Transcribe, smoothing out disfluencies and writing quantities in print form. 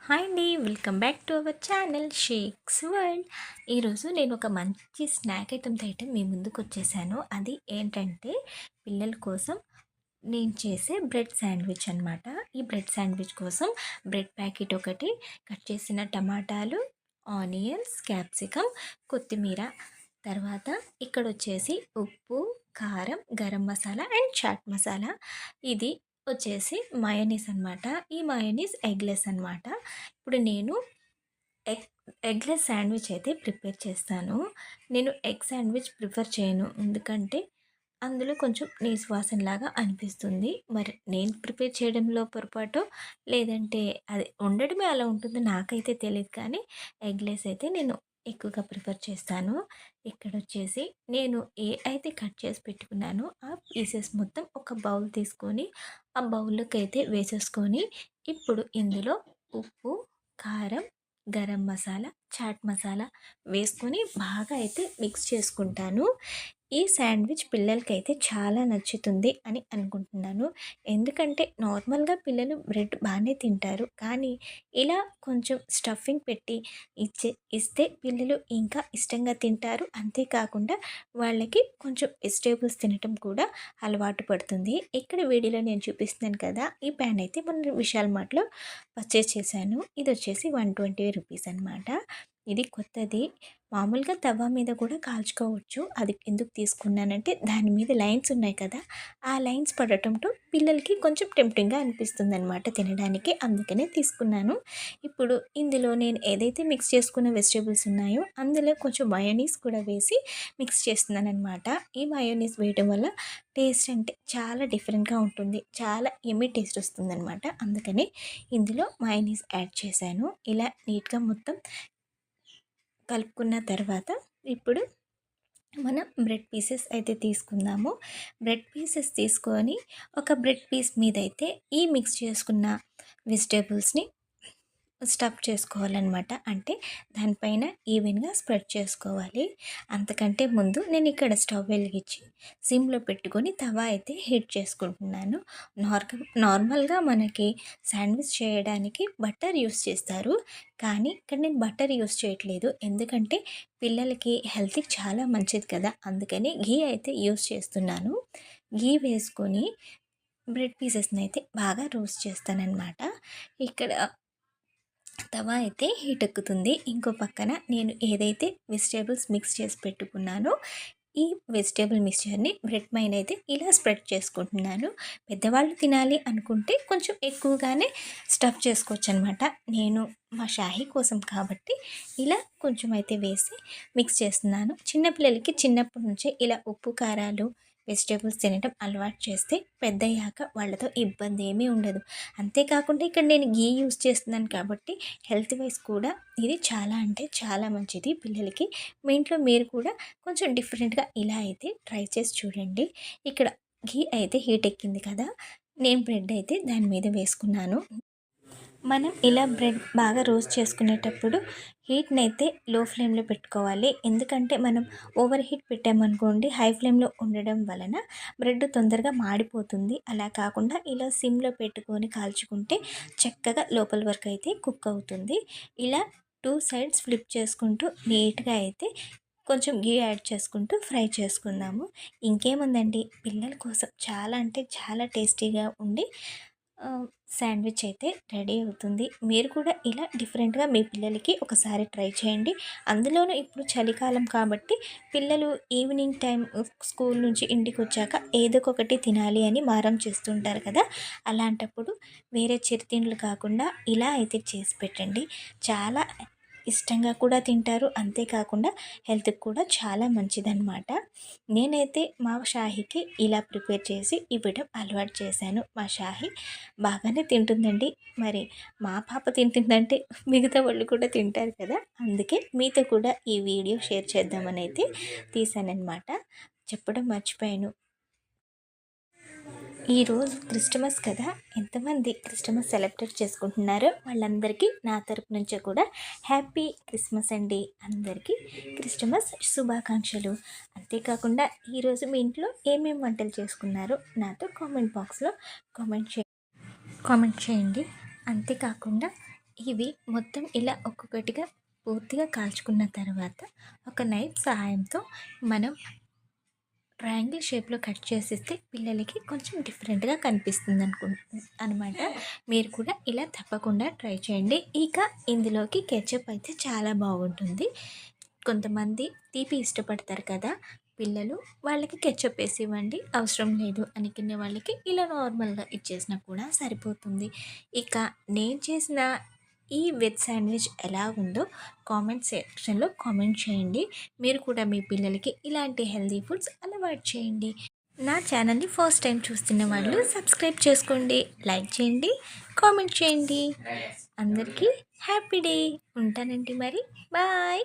Hi అండి, welcome back to our channel shakes world. ఈరోజు నేను ఒక మంచి స్నాక్ ఐటమ్తో అయితే మీ ముందుకు వచ్చేసాను. అది ఏంటంటే పిల్లల కోసం నేను చేసే బ్రెడ్ శాండ్విచ్ అనమాట. ఈ బ్రెడ్ శాండ్విచ్ కోసం బ్రెడ్ ప్యాకెట్ ఒకటి, కట్ చేసిన టమాటాలు, ఆనియన్స్, క్యాప్సికమ్, కొత్తిమీర, తర్వాత ఇక్కడ వచ్చేసి ఉప్పు, కారం, గరం మసాలా అండ్ చాట్ మసాలా. ఇది వచ్చేసి మయోనీస్ అనమాట. ఈ మయోనీస్ ఎగ్లెస్ అనమాట. ఇప్పుడు నేను ఎగ్ ఎగ్లెస్ శాండ్విచ్ అయితే ప్రిపేర్ చేస్తాను. నేను ఎగ్ శాండ్విచ్ ప్రిఫర్ చేయను, ఎందుకంటే అందులో కొంచెం నీసు వాసనలాగా అనిపిస్తుంది. మరి నేను ప్రిపేర్ చేయడంలో పొరపాటో, లేదంటే అది ఉండడమే అలా ఉంటుందో నాకైతే తెలియదు. కానీ ఎగ్లెస్ అయితే నేను ఎక్కువగా ప్రిఫర్ చేస్తాను. ఇక్కడొచ్చేసి నేను అయితే కట్ చేసి పెట్టుకున్నానో ఆ పీసెస్ మొత్తం ఒక బౌల్ తీసుకొని, ఆ బౌల్లోకి అయితే వేసేసుకొని, ఇప్పుడు ఇందులో ఉప్పు, కారం, గరం మసాలా, చాట్ మసాలా వేసుకొని బాగా అయితే మిక్స్ చేసుకుంటాను. ఈ శాండ్విచ్ పిల్లలకైతే చాలా నచ్చుతుంది అని అనుకుంటున్నాను. ఎందుకంటే నార్మల్‌గా పిల్లలు బ్రెడ్ బానే తింటారు. కానీ ఇలా కొంచెం స్టఫింగ్ పెట్టి ఇస్తే పిల్లలు ఇంకా ఇష్టంగా తింటారు. అంతేకాకుండా వాళ్ళకి కొంచెం వెజిటేబుల్స్ తినటం కూడా అలవాటు పడుతుంది. ఇక్కడ వీడియోలో నేను చూపిస్తున్నాను కదా! ఈ ప్యాన్ అయితే మొన్న విశాల్ మార్ట్‌లో పర్చేస్ చేశాను. ఇదొచ్చేసి 120 రూపీస్ అనమాట. ఇది కొత్తది. మామూలుగా తవ్వ మీద కూడా కాల్చుకోవచ్చు. అది ఎందుకు తీసుకున్నానంటే దాని మీద లైన్స్ ఉన్నాయి కదా! ఆ లైన్స్ పడటంతో పిల్లలకి కొంచెం టెంప్టింగ్‌గా అనిపిస్తుందనమాట తినడానికి. అందుకనే తీసుకున్నాను. ఇప్పుడు ఇందులో నేను ఏదైతే మిక్స్ చేసుకున్న వెజిటబుల్స్ ఉన్నాయో అందులో కొంచెం మయోనీస్ కూడా వేసి మిక్స్ చేస్తున్నాననమాట. ఈ మయోనీస్ వేయటం వల్ల టేస్ట్ అంటే చాలా డిఫరెంట్‌గా ఉంటుంది. చాలా యమ్మీ టేస్ట్ వస్తుందనమాట. అందుకని ఇందులో మయోనీస్ యాడ్ చేశాను. ఇలా నీట్‌గా మొత్తం కలుపుకున్న తర్వాత ఇప్పుడు మనం బ్రెడ్ పీసెస్ అయితే తీసుకుందాము. బ్రెడ్ పీసెస్ తీసుకొని ఒక బ్రెడ్ పీస్ మీద అయితే ఈ మిక్స్ చేసుకున్న వెజిటేబుల్స్‌ని స్టఫ్ చేసుకోవాలనమాట. అంటే దానిపైన ఈవెన్‌గా స్ప్రెడ్ చేసుకోవాలి. అంతకంటే ముందు నేను ఇక్కడ స్టవ్ వెలిగించి సిమ్‌లో పెట్టుకొని తవా అయితే హీట్ చేసుకుంటున్నాను. నార్మల్‌గా మనకి శాండ్విచ్ చేయడానికి బటర్ యూస్ చేస్తారు. కానీ ఇక్కడ నేను బటర్ యూస్ చేయట్లేదు. ఎందుకంటే పిల్లలకి హెల్త్‌కి చాలా మంచిది కదా! అందుకని ఘీ అయితే యూస్ చేస్తున్నాను. ఘీ వేసుకొని బ్రెడ్ పీసెస్‌ని అయితే బాగా రోస్ట్ చేస్తాననమాట. ఇక్కడ తవా అయితే హీట్ ఎక్కుతుంది. ఇంకో పక్కన నేను ఏదైతే వెజిటేబుల్స్ మిక్స్ చేసి పెట్టుకున్నానో ఈ వెజిటేబుల్ మిక్స్చర్ని బ్రెడ్ పైన అయితే ఇలా స్ప్రెడ్ చేసుకుంటున్నాను. పెద్దవాళ్ళు తినాలి అనుకుంటే కొంచెం ఎక్కువగానే స్టఫ్ చేసుకోవచ్చు అనమాట. నేను మా షాహీ కోసం కాబట్టి ఇలా కొంచెం అయితే వేసి మిక్స్ చేస్తున్నాను. చిన్నపిల్లలకి చిన్నప్పటి నుంచే ఇలా ఉప్పు కారాలు వెజిటేబుల్స్ తినడం అలవాటు చేస్తే పెద్దయ్యాక వాళ్ళతో ఇబ్బంది ఏమీ ఉండదు. అంతేకాకుండా ఇక్కడ నేను ఘీ యూస్ చేస్తున్నాను కాబట్టి హెల్త్ వైజ్ కూడా ఇది చాలా అంటే చాలా మంచిది పిల్లలకి. మీ ఇంట్లో మీరు కూడా కొంచెం డిఫరెంట్‌గా ఇలా అయితే ట్రై చేసి చూడండి. ఇక్కడ ఘీ అయితే హీట్ ఎక్కింది కదా! నేను బ్రెడ్ అయితే దాని మీద వేసుకున్నాను. మనం ఇలా బ్రెడ్ బాగా రోస్ట్ చేసుకునేటప్పుడు హీట్‌ని అయితే లో ఫ్లేమ్‌లో పెట్టుకోవాలి. ఎందుకంటే మనం ఓవర్ హీట్ పెట్టామనుకోండి హై ఫ్లేమ్‌లో ఉండడం వలన బ్రెడ్ తొందరగా మాడిపోతుంది. అలా కాకుండా ఇలా సిమ్‌లో పెట్టుకొని కాల్చుకుంటే చక్కగా లోపల వరకు అయితే కుక్ అవుతుంది. ఇలా 2 సైడ్స్ ఫ్లిప్ చేసుకుంటూ నీట్‌గా అయితే కొంచెం ఘీ యాడ్ చేసుకుంటూ ఫ్రై చేసుకుందాము. ఇంకేముందండి, పిల్లల కోసం చాలా అంటే చాలా టేస్టీగా ఉండి శాండ్విచ్ అయితే రెడీ అవుతుంది. మీరు కూడా ఇలా డిఫరెంట్‌గా మీ పిల్లలకి ఒకసారి ట్రై చేయండి. అందులోనూ ఇప్పుడు చలికాలం కాబట్టి పిల్లలు ఈవినింగ్ టైం స్కూల్ నుంచి ఇంటికొచ్చాక ఏదో ఒకటి తినాలి అని మారం చేస్తుంటారు కదా! అలాంటప్పుడు వేరే చిరుతిండ్లు కాకుండా ఇలా అయితే చేసి పెట్టండి. చాలా ఇష్టంగా కూడా తింటారు. అంతేకాకుండా హెల్త్‌కి కూడా చాలా మంచిదనమాట. నేనైతే మా షాహీకి ఇలా ప్రిపేర్ చేసి ఇవ్వడం అలవాటు చేశాను. మా షాహీ బాగానే తింటుందండి. మరి మా పాప తింటుందంటే మిగతా వాళ్ళు కూడా తింటారు కదా! అందుకే మీతో కూడా ఈ వీడియో షేర్ చేద్దామని అయితే తీశాననమాట. చెప్పడం మర్చిపోయాను. ఈరోజు క్రిస్టమస్ కదా! ఎంతమంది క్రిస్టమస్ సెలబ్రేట్ చేసుకుంటున్నారో వాళ్ళందరికీ నా తరపు నుంచి కూడా హ్యాపీ క్రిస్మస్ అండి. అందరికీ క్రిస్టమస్ శుభాకాంక్షలు. అంతేకాకుండా ఈరోజు మీ ఇంట్లో ఏమేమి వంటలు చేసుకున్నారో నాతో కామెంట్ బాక్స్లో కామెంట్ చే కామెంట్ చేయండి. అంతేకాకుండా ఇవి మొత్తం ఇలా ఒక్కొక్కటిగా పూర్తిగా కాల్చుకున్న తర్వాత ఒక నైఫ్ సహాయంతో మనం ట్రయాంగిల్ షేప్లో కట్ చేసేస్తే పిల్లలకి కొంచెం డిఫరెంట్గా కనిపిస్తుంది అనమాట. మీరు కూడా ఇలా తప్పకుండా ట్రై చేయండి. ఇక ఇందులోకి కెచప్ అయితే చాలా బాగుంటుంది. కొంతమంది తీపి ఇష్టపడతారు కదా పిల్లలు, వాళ్ళకి కెచప్ వేసి ఇవ్వండి. అవసరం లేదు అనుకునే వాళ్ళకి ఇలా నార్మల్గా ఇచ్చేసినా కూడా సరిపోతుంది. ఇక నేను చేసిన ఈ వెజ్ శాండ్విచ్ ఎలా ఉందో కామెంట్ సెక్షన్లో కామెంట్ చేయండి. మీరు కూడా మీ పిల్లలకి ఇలాంటి హెల్తీ ఫుడ్స్ అలవాటు చేయండి. నా ఛానల్ని ఫస్ట్ టైం చూస్తున్న వాళ్ళు సబ్స్క్రైబ్ చేసుకోండి, లైక్ చేయండి, కామెంట్ చేయండి. అందరికీ హ్యాపీ డే. ఉంటానండి మరి. బాయ్.